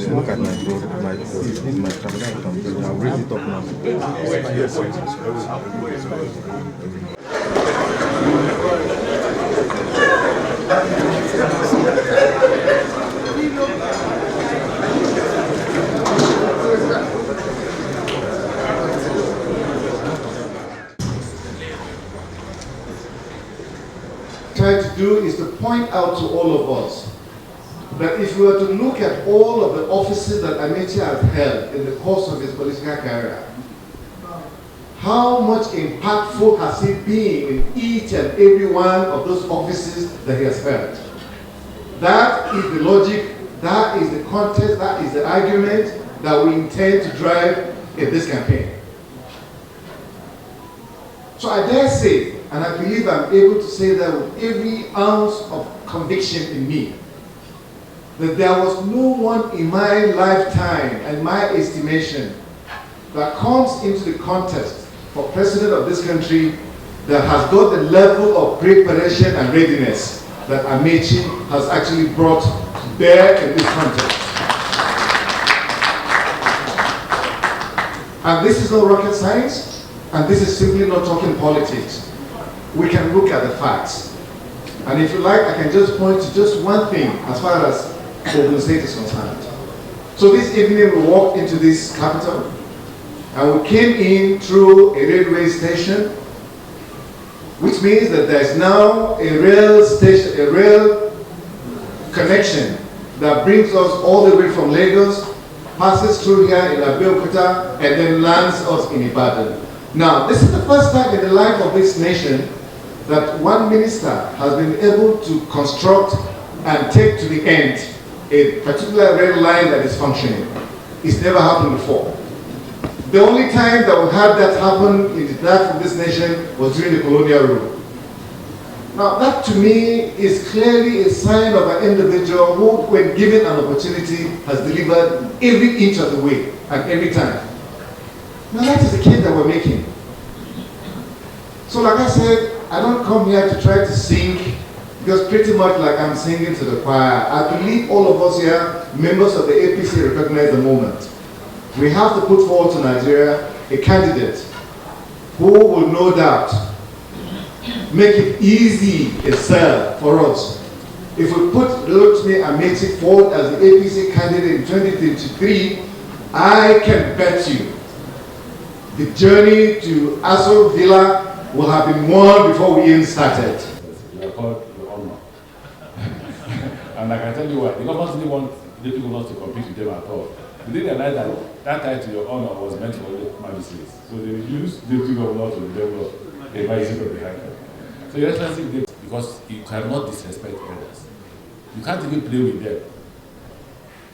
Look at my camera. I'll raise it up now. Try to do is to point out to all of us that if we were to look at all of the offices that Amaechi has held in the course of his political career, how much impactful has he been in each and every one of those offices that he has held? That is the logic, that is the context, that is the argument that we intend to drive in this campaign. So I dare say, and I believe I'm able to say that with every ounce of conviction in me, that there was no one in my lifetime and my estimation that comes into the contest for president of this country that has got the level of preparation and readiness that Amaechi has actually brought to bear in this contest. And this is not rocket science, and this is simply not talking politics. We can look at the facts. And if you like, I can just point to just one thing as far as Ogun State is concerned. So this evening we walked into this capital and we came in through a railway station, which means that there is now a rail station, a rail connection that brings us all the way from Lagos, passes through here in Abeokuta, and then lands us in Ibadan. Now, this is the first time in the life of this nation that one minister has been able to construct and take to the end a particular rail line that is functioning. It's never happened before. The only time that we had that happen in the life of this nation was during the colonial rule. Now that to me is clearly a sign of an individual who, when given an opportunity, has delivered every inch of the way and every time. Now that is the case that we're making. So like I said, I don't come here to try to sing, because pretty much like I'm singing to the choir. I believe all of us here, members of the APC, recognize the moment. We have to put forward to Nigeria a candidate who will no doubt make it easy a sell for us. If we put Rotimi Amaechi forward as the APC candidate in 2023, I can bet you the journey to Aso Villa will have been won before we even started. And I can tell you what, the government didn't want the people not to compete with them at all. They didn't realize that that title, your honor, was meant for the magistrates. So they used the two governors to develop a bicycle behind them. So your excellency, because you cannot disrespect others. You can't even play with them.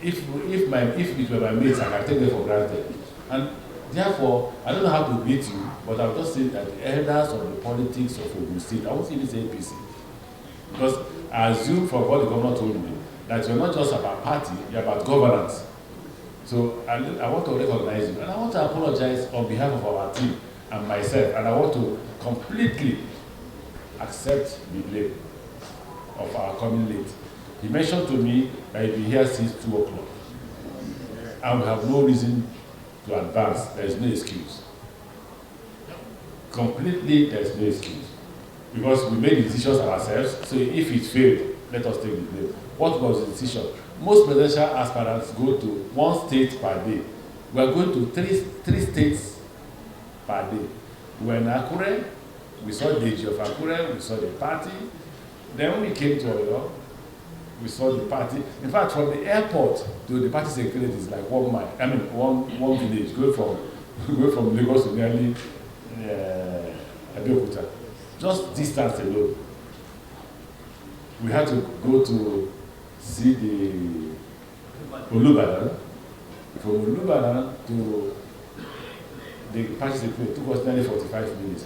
If it were my mates, I can take them for granted. And therefore, I don't know how to beat you, but I'll just say that the elders of the politics of Ogun State, I won't even say APC. Because I assume from what the governor told me, that you're not just about party, you're about governance. So I want to recognize you, and I want to apologize on behalf of our team and myself, and I want to completely accept the blame of our coming late. He mentioned to me that he'll be here since 2 o'clock, and we have no reason to advance. There is no excuse. Completely, there is no excuse. Because we made the decisions ourselves, so if it failed, let us take the blame. What was the decision? Most presidential aspirants go to 1 state per day. We are going to three states per day. We were in Akure, we saw the Deji of Akure, we saw the party. Then when we came to Oyo, we saw the party. In fact, from the airport to the party secretariat is like 1 mile. I mean, one village, going from Lagos to nearly Abeokuta. Just distance alone. We had to go to see the Olubadan. From Olubadan to the party secretariat, it took us nearly 45 minutes.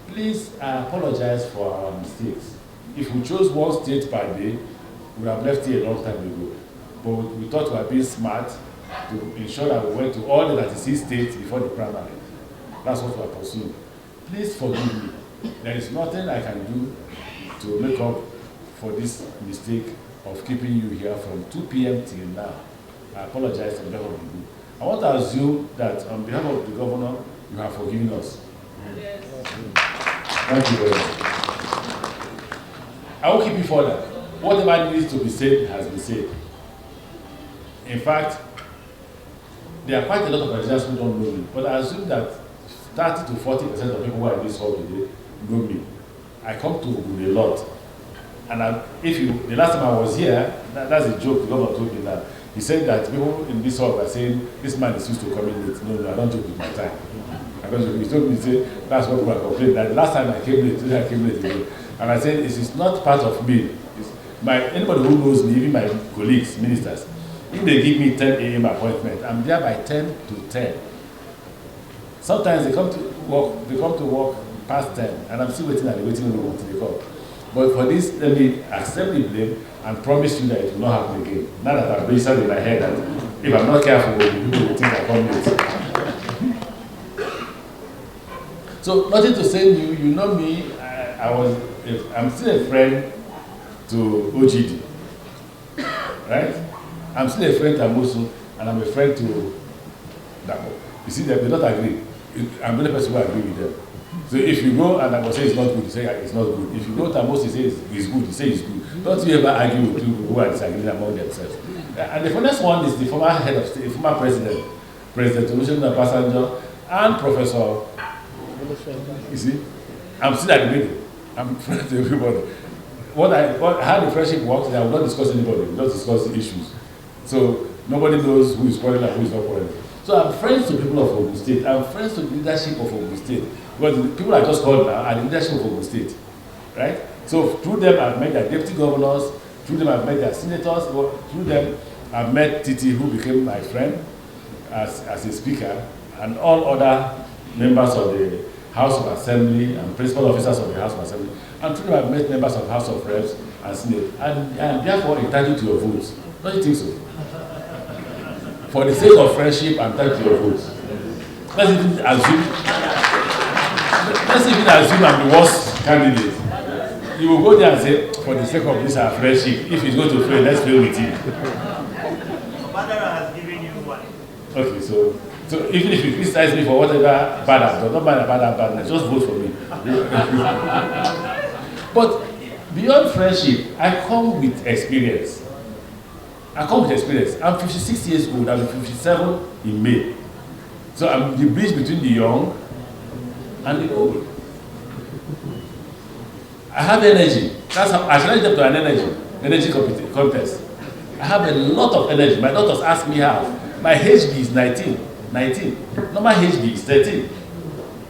please, I apologize for our mistakes. If we chose one state per day, we would have left here a long time ago. But we thought we were being smart to ensure that we went to all the 36 states before the primary. That's what we are pursuing. Please forgive me. There is nothing I can do to make up for this mistake of keeping you here from 2 p.m. till now. I apologize on behalf of the group. I want to assume that on behalf of the governor, you have forgiven us. Yes. Thank you very much. I will keep you further. Whatever needs to be said has been said. In fact, there are quite a lot of Nigerians who don't know me, but I assume that 30 to 40% of people who are in this hall today know me. I come to Ogun a lot. And the last time I was here, that's a joke the governor told me that. He said that people in this hall were saying, this man is used to coming late. No, I don't joke with my time. I don't joke. He told me, say, that's what people are complaining. That the last time I came late, today I came late again. And I said, this is not part of me. Anybody who knows me, even my colleagues, ministers, if they give me 10 a.m. appointment, I'm there by 10 to 10. Sometimes they come to work past 10, and I'm still waiting at the waiting room until they come. But for this, let me accept the blame and promise you that it will not happen again. Now that I've registered in my head that if I'm not careful, people will think I come late. So nothing to say new. You know me. I'm still a friend to OGD, right? I'm still a friend to Amosu, and I'm a friend to Dapo. You see, they don't agree. I'm the only person who agree with them. So if you go and I will say it's not good, you say it's not good. If you go to Amos, you say it's good, you say it's good. Don't you ever argue with people who are disagreeing among themselves. And the funniest one is the former head of state, former president, President Olusegun Obasanjo, and Professor. You see, I'm still at the middle. I'm friends with everybody. How the friendship works is I will not discuss anybody, we will not discuss the issues. So nobody knows who is quarreling and who is not quarreling. So I'm friends to people of Ogun State. I'm friends to the leadership of Ogun State. Because the people I just called now are the leadership of Ogun State. Right? So through them I've met their deputy governors, through them I've met their senators, through them I've met Titi, who became my friend as a speaker, and all other members of the House of Assembly and principal officers of the House of Assembly. And through them I've met members of the House of Reps and Senate. And I am therefore entitled to your votes. Don't you think so? For the sake of friendship, I'm entitled to your votes. Let's even assume I'm the worst candidate. You will go there and say, for the sake of this our friendship, if he's going to fail, let's fail with him. Badara has given you one. Okay, so even if you criticize me for whatever bad I've done, don't mind about that badness, just vote for me. But beyond friendship, I come with experience. I'm 56 years old, I'll be 57 in May. So I'm the bridge between the young and the old. I have energy. That's how I challenge them to an energy contest. I have a lot of energy. My daughters ask me how. My HB is 19. Normal HB is 13.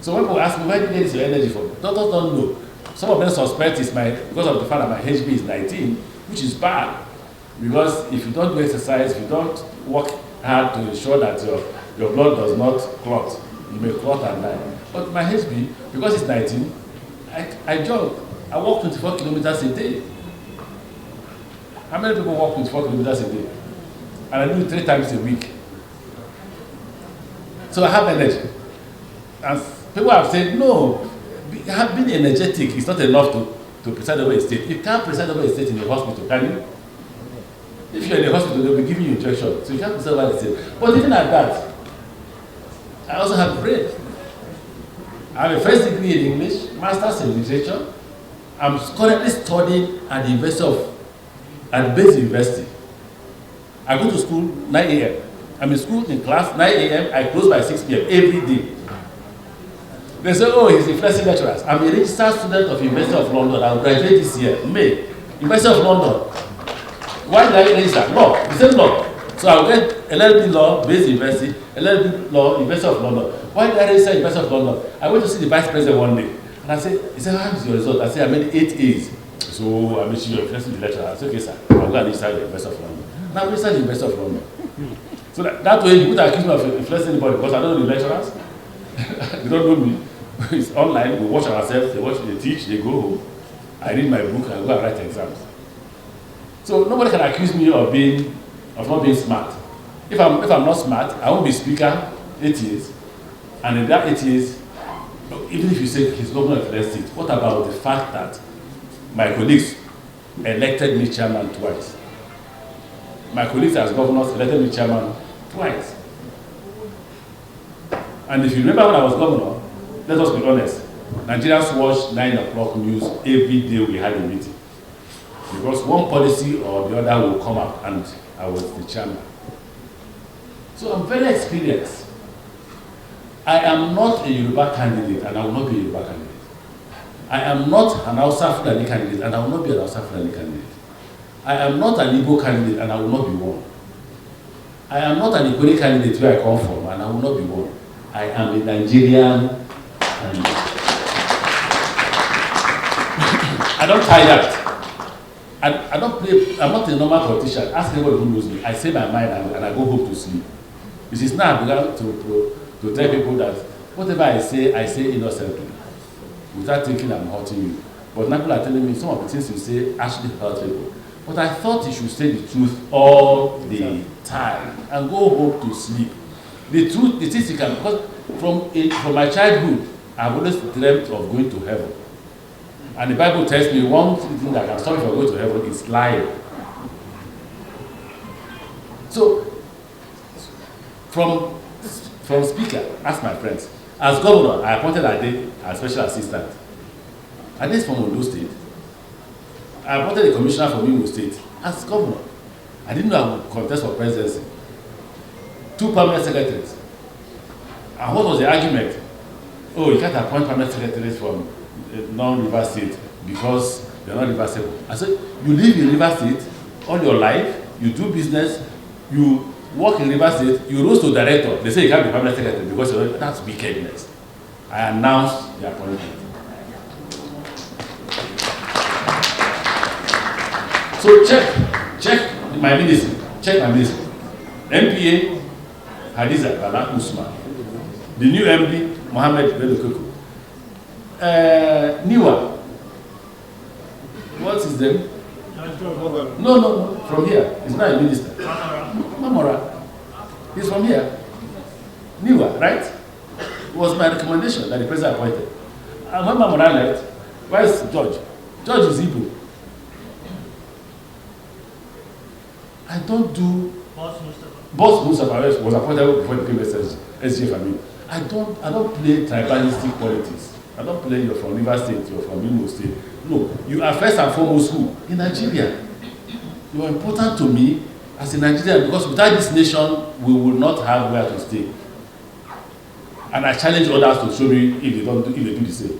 So when people ask me, where did you get your energy from? Daughters don't know. Some of them suspect it's because of the fact that my HB is 19, which is bad. Because if you don't do exercise, if you don't work hard to ensure that your blood does not clot, you may clot and die. But my HB, because it's 19, I jog. I walk 24 kilometers a day. How many people walk 24 kilometers a day? And I do it 3 times a week. So I have energy. And people have said, no, being energetic is not enough to preside over a state. You can't preside over a state in a hospital, can you? If you're in a hospital, they'll be giving you injections. So you can't preside over the state. But even at that, I also have brain. I have a first degree in English, master's in literature. I'm currently studying at the Base University. I go to school 9 a.m. I'm in school in class 9 a.m. I close by 6 p.m. every day. They say, oh, he's a influencing lecturer. I'm a registered student of University of London. I'll graduate this year, May. University of London. Why did I register? Law. The same law. So I'll get LLB Law, Base University, LLB Law, University of London. Why did I register University of London? I went to see the Vice President one day. And I said, he said, how is your result? I said, I made 8 A's. So I made sure you're influencing the lecturer. I said, okay, sir. I'll go and register the University of London. And I registered the University of London. So that way, you could accuse me of influencing anybody because I don't know the lecturers. They don't know me. It's online, we watch ourselves, they watch, they teach, they go home. I read my book and go and write exams. So nobody can accuse me of not being smart. If I'm not smart, I won't be speaker 8 years. And in that 8 years, even if you say he's governor of the state, what about the fact that my colleagues elected me chairman twice? My colleagues as governors elected me chairman twice. And if you remember when I was governor, let us be honest, Nigerians watched 9 o'clock news every day we had a meeting. Because one policy or the other will come up and I was the chairman. So I'm very experienced. I am not a Yoruba candidate and I will not be a Yoruba candidate. I am not an Hausa Fulani candidate and I will not be an Hausa Fulani candidate. I am not an Igbo candidate and I will not be one. I am not an Ikwere candidate where I come from and I will not be one. I am a Nigerian candidate. I don't tie that. I don't play, I'm not a normal politician. Ask anybody who knows me. I say my mind and I go home to sleep. This is now I began to tell people that whatever I say innocently, without thinking I'm hurting you. But now people are telling me some of the things you say actually hurt people. But I thought you should say the truth all the time and go home to sleep. The truth, the things you can, because from my childhood, I've always dreamt of going to heaven. And the Bible tells me one thing that can stop me from going to heaven is lying. So, from speaker, ask my friends. As governor, I appointed Ade as special assistant. Ade is from Ogun State. I appointed a commissioner from Ogun State as governor. I didn't know I would contest for presidency. 2 permanent secretaries. And what was the argument? Oh, you can't appoint permanent secretaries from non-River State because they're not River State. I said, you live in River State all your life, you do business, you work in River State, you rose to director. They say you can't be permanent secretary because that's wickedness. I announced the appointment. So check my ministry. Check my ministry. MPA, Hadiza Bala Usman. The new MD, Mohammed Abeokuta. Niwa. What is them? No, from here. He's not a minister. Mamora. He's from here. Niwa, right? It was my recommendation that the president appointed. And when Mamora left, where is George? George is Igbo. I don't do. Boss Mustafa was appointed before the previous SGF. I don't play tribalistic politics. I don't play you're from River State, you're from Imo State. No, you are first and foremost who? In Nigeria. You are important to me as a Nigerian because without this nation, we will not have where to stay. And I challenge others to show me if they do the same.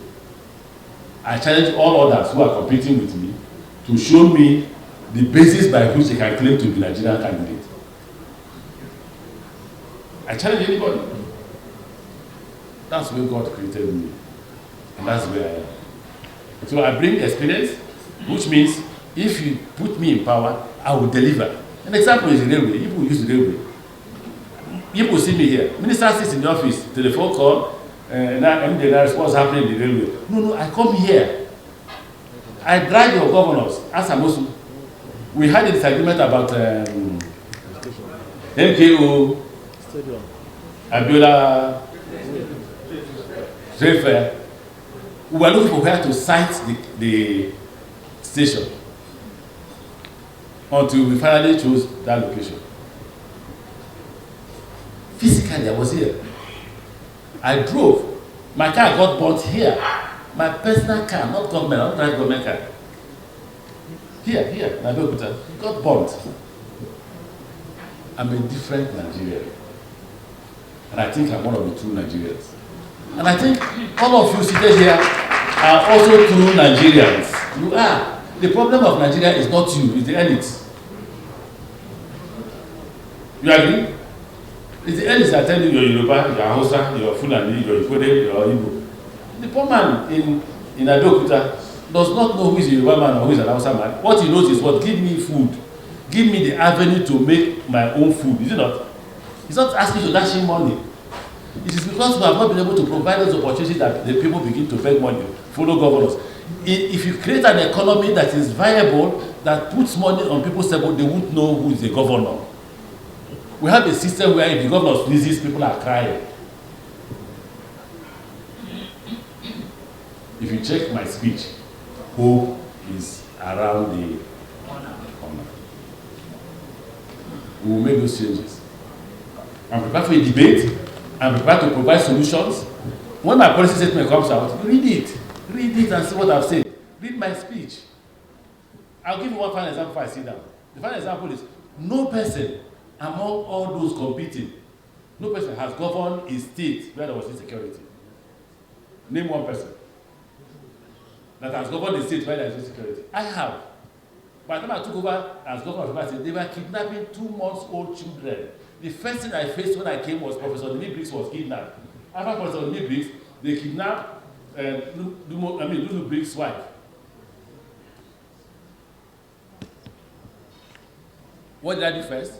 I challenge all others who are competing with me to show me the basis by which they can claim to be Nigerian candidate. I challenge anybody. That's where God created me. And that's where I am. So I bring experience, which means if you put me in power, I will deliver. An example is the railway. People use the railway. People see me here. Minister sits in the office, telephone call, now what's happening in the railway. No, I come here. I drive your governors. As I'm also, we had a disagreement about MKO, Abiola, trade fair. We were looking for where to site the station until we finally chose that location. Physically, I was here. I drove. My car got burnt here. My personal car, not government, I don't drive government car. Here, in Abeokuta, got burnt. I'm a different Nigerian. And I think I'm one of the true Nigerians. And I think all of you seated here are also true Nigerians. You are. The problem of Nigeria is not you, it's the elites. You agree? It's the elites that tell you you're Yoruba, you're Hausa, you're Fulani, you're Ikwere, you're Igbo. The poor man in Abeokuta does not know who is a Yoruba man or who is an Hausa man. What he knows is what? Give me food. Give me the avenue to make my own food. Is it not? He's not asking to dash him money. It is because we have not been able to provide those opportunities that the people begin to beg money, follow governors. If you create an economy that is viable, that puts money on people's table, they won't know who is the governor. We have a system where if the governor sneezes, people are crying. If you check my speech, hope is around the corner. We will make those changes. I'm prepared for a debate. I'm prepared to provide solutions. When my policy statement comes out, read it and see what I've said. Read my speech. I'll give you one final example before I sit down. The final example is no person among all those competing, no person has governed a state where there was insecurity. Name one person that has governed a state where there is insecurity. I have. By the time I took over as governor of Rivers State, they were kidnapping 2-month-old children. The first thing I faced when I came was Professor Rotimi was kidnapped. After Professor Rotimi, they kidnapped Lulu Briggs' wife. What did I do first?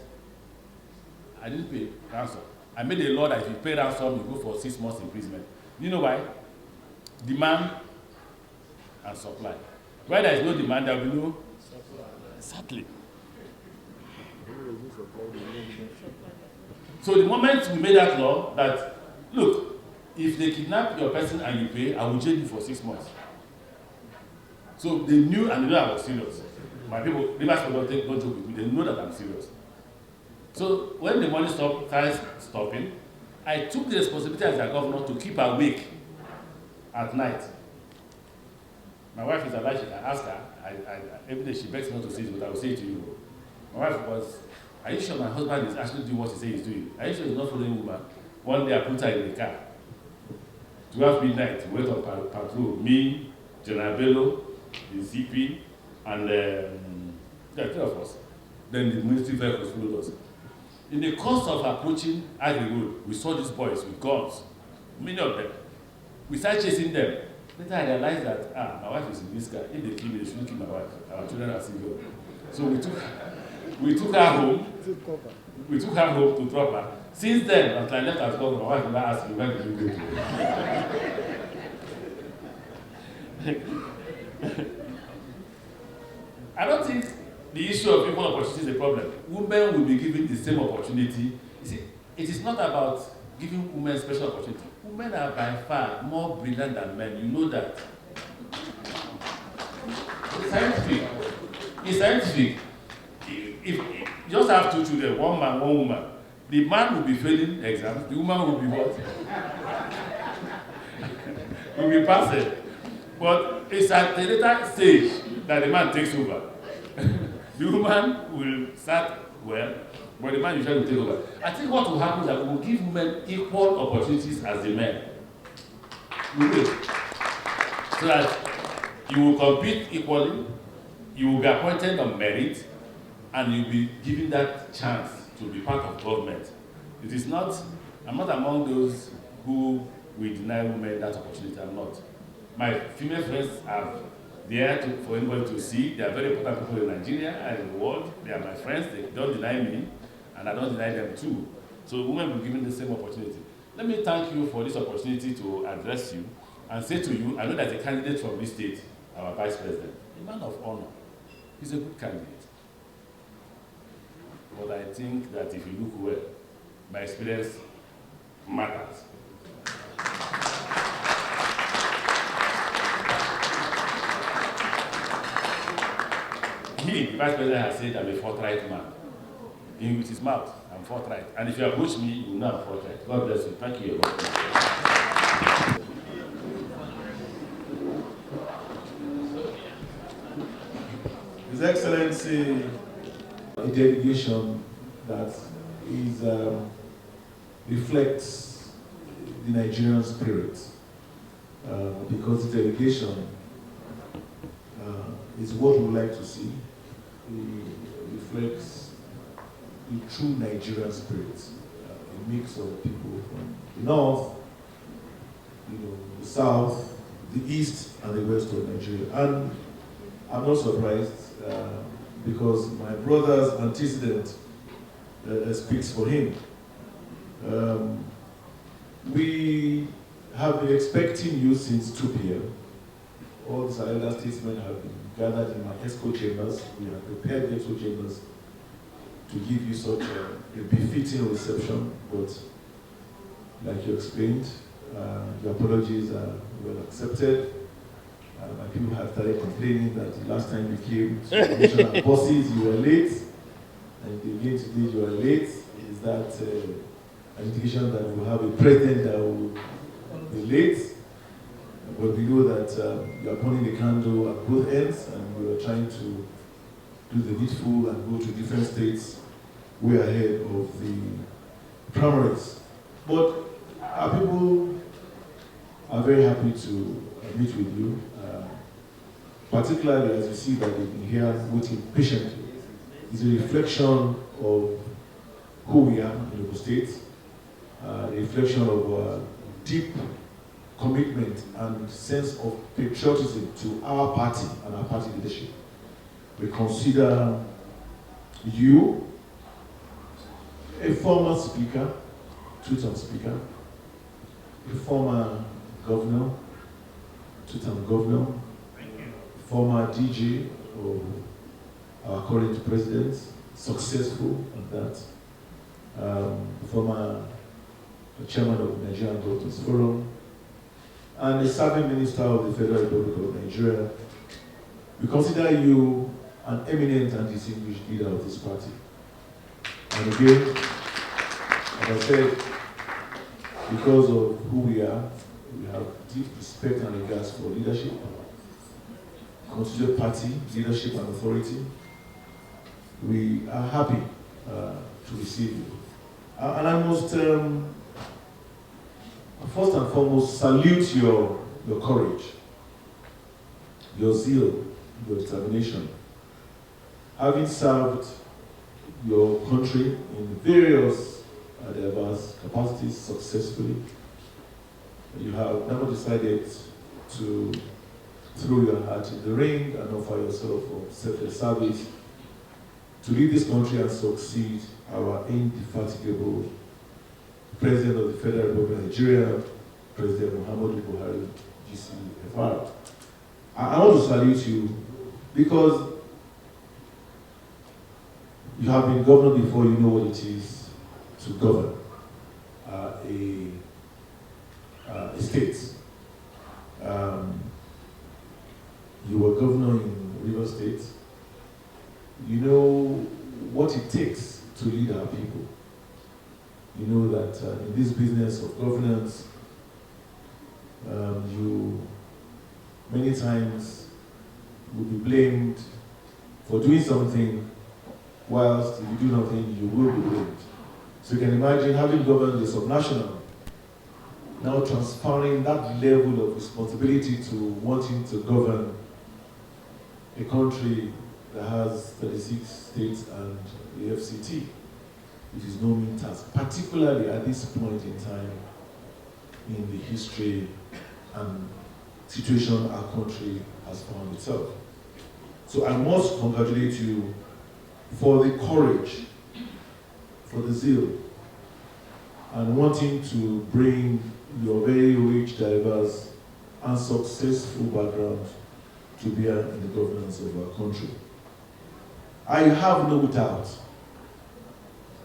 I didn't pay ransom. I made a law that if you pay ransom, you go for 6 months imprisonment. You know why? Demand and supply. Where there is no demand, there will be no supply. Exactly. So the moment we made that law that, look, if they kidnap your person and you pay, I will jail you for 6 months. So they knew and they knew I was serious. My people, they must don't joke with me, they know that I'm serious. So when the money started stopping, I took the responsibility as a governor to keep awake at night. My wife is alive, she can ask her. Every day she begs me not to say it, but I will say it to you. My wife was, are you sure my husband is actually doing what he says he's doing? Are you sure he's not following woman? One day I put her in the car. 12 midnight, we went on patrol. Me, General Bello, the CP, and there are 3 of us. Then the military vehicles followed us. In the course of approaching Agri Road, we saw these boys with guns, many of them. We started chasing them. Later I realized that, my wife is in this car. If they kill me, they shouldn't kill my wife. Our children are single. So we took her home. We took her home to drop her. Since then, until I left as governor, my wife will not ask me, where did you go to? I don't think the issue of equal opportunity is a problem. Women will be given the same opportunity. You see, it is not about giving women special opportunity. Women are by far more brilliant than men. You know that. It's scientific. It's scientific. If you just have 2 children, 1 man, 1 woman, the man will be failing the exams, the woman will be what? Will be passing. But it's at the later stage that the man takes over. The woman will start well, but the man usually will take over. I think what will happen is that we will give women equal opportunities as the men. We will. So that you will compete equally, you will be appointed on merit, and you'll be given that chance to be part of government. It is not, I'm not among those who will deny women that opportunity. I'm not. My female friends are there for anybody to see. They are very important people in Nigeria and in the world. They are my friends. They don't deny me, and I don't deny them too. So women will be given the same opportunity. Let me thank you for this opportunity to address you and say to you, I know that a candidate from this state, our vice president, a man of honor, he's a good candidate. But I think that if you look well, my experience matters. He, the vice president, has said I'm a forthright man. In with his mouth, I'm forthright. And if you approach me, you will know I'm forthright. God bless you. Thank you. His Excellency, a delegation that is reflects the Nigerian spirit, because the delegation is what we like to see. It reflects the true Nigerian spirit, a mix of people from the north, the south, the east, and the west of Nigeria. And I'm not surprised because my brother's antecedent speaks for him. We have been expecting you since 2 p.m. All the elder statesmen have been gathered in my EXCO chambers. We have prepared the EXCO chambers to give you such a befitting reception, but like you explained, the apologies are well accepted. My people have started complaining that the last time you came to commission and bosses, you were late, and again today you are late. Is that an indication that we have a president that will be late? But we know that you are burning the candle at both ends, and we are trying to do the needful and go to different states way ahead of the primaries. But our people are very happy to meet with you, particularly as you see that they've been here waiting patiently. It's a reflection of who we are in Ogun State, a reflection of our deep commitment and sense of patriotism to our party and our party leadership. We consider you a former speaker, two-term speaker, a former governor, two-term governor, former DG of our current president, successful at that, former chairman of the Nigerian Doctors Forum, and a serving minister of the Federal Republic of Nigeria. We consider you an eminent and distinguished leader of this party. And again, as I said, because of who we are, we have deep respect and regards for leadership, constituted party, leadership and authority. We are happy to receive you. And I must, first and foremost, salute your courage, your zeal, your determination. Having served your country in various diverse capacities successfully, you have never decided to throw your heart in the ring and offer yourself for selfless service to lead this country and succeed our indefatigable President of the Federal Republic of Nigeria, President Muhammadu Buhari, GCFR. I want to salute you because you have been governor before, you know what it is to govern a state. You were governor in River State. You know what it takes to lead our people. You know that in this business of governance, you many times will be blamed for doing something, whilst if you do nothing, you will be blamed. So you can imagine having governed the subnational, now transferring that level of responsibility to wanting to govern a country that has 36 states and the FCT. It is no mean task, particularly at this point in time in the history and situation our country has found itself. So I must congratulate you for the courage, for the zeal, and wanting to bring your very rich, diverse, and successful background to bear in the governance of our country. I have no doubt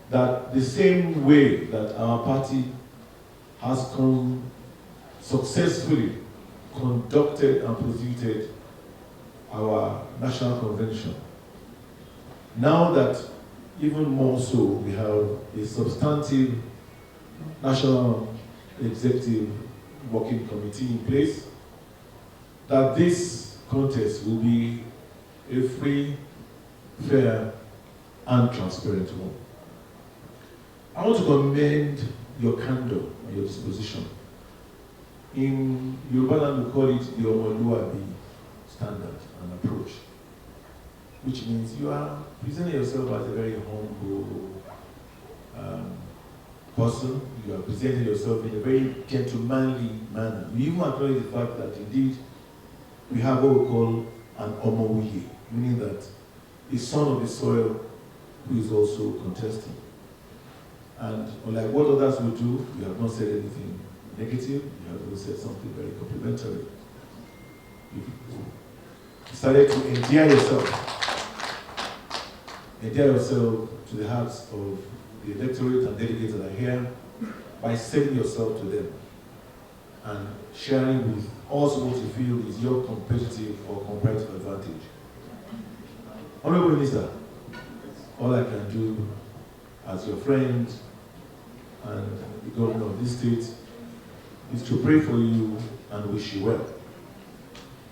that the same way that our party has successfully conducted and prosecuted our national convention, now that even more so we have a substantive national executive working committee in place, that this contest will be a free, fair, and transparent one. I want to commend your candor and your disposition. In Yoruba land, we call it the Omoluabi standard and approach, which means you are presenting yourself as a very humble person. You are presenting yourself in a very gentlemanly manner. You even acknowledge the fact that indeed we have what we call an Omowuye, meaning that a son of the soil who is also contesting. And unlike what others will do, you have not said anything negative, you have also said something very complimentary. You decided to endear yourself to the hearts of the electorate and delegates that are here by selling yourself to them and sharing with us what you feel is your competitive or comparative advantage. Honorable Minister, all I can do as your friend and the governor of this state is to pray for you and wish you well.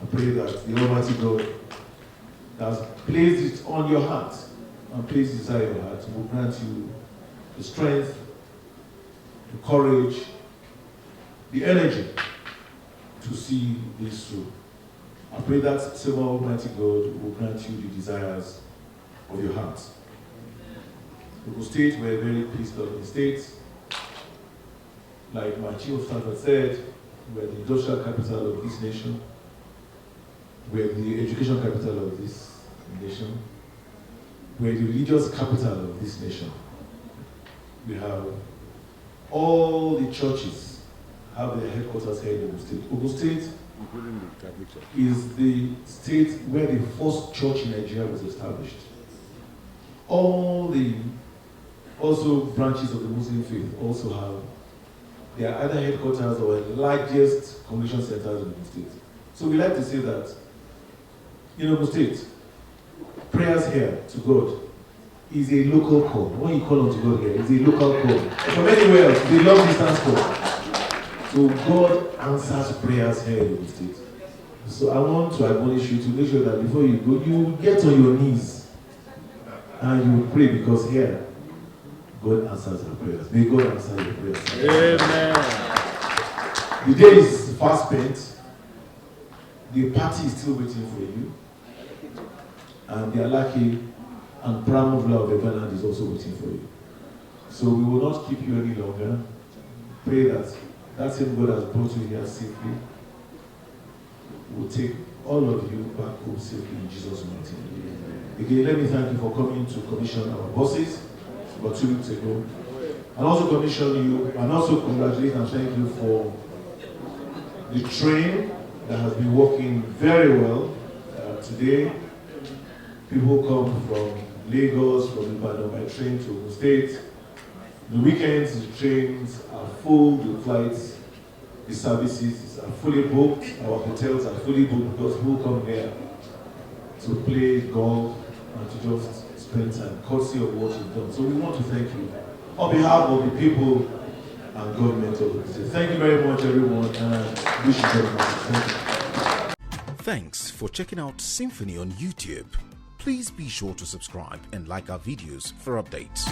I pray that the Almighty God that has placed it on your heart and placed it inside your heart will grant you the strength, the courage, the energy to see this through. I pray that same Almighty God will grant you the desires of your heart. Ogun State, we're a very peace-loving state. Like my chief of staff has said, we're the industrial capital of this nation. We're the education capital of this nation. We're the religious capital of this nation. We have all the churches have their headquarters here in Ogun State. Ogun State is the state where the first church in Nigeria was established. All the also branches of the Muslim faith also have their either headquarters or largest convention centers in Ogun State. So we like to say that in Ogun State, prayers here to God is a local call. When you call unto God here, it's a local call. From anywhere else, it's a long distance call. So God answers prayers here in Ogun State. So I want to admonish you to make sure that before you go, you get on your knees and you will pray, because here, God answers our prayers. May God answer your prayers. Amen. The day is fast spent. The party is still waiting for you. And the Alaki and Pramuvla of Evanand is also waiting for you. So we will not keep you any longer. Pray that that same God has brought you here safely will take all of you back home safely in Jesus' mighty name. Again, let me thank you for coming to commission our buses about 2 weeks ago. And also commission you, and also congratulate and thank you for the train that has been working very well today. People come from Lagos, from Ibadan by train to Ogun State. The weekends, the trains are full, the flights, the services are fully booked. Our hotels are fully booked because people come here to play golf and to just spend time, courtesy of what you've done. So we want to thank you on behalf of the people and government of Ogun State. Thank you very much, everyone, and I wish you very much. Thank you. Thanks for checking out SYMFONI on YouTube. Please be sure to subscribe and like our videos for updates.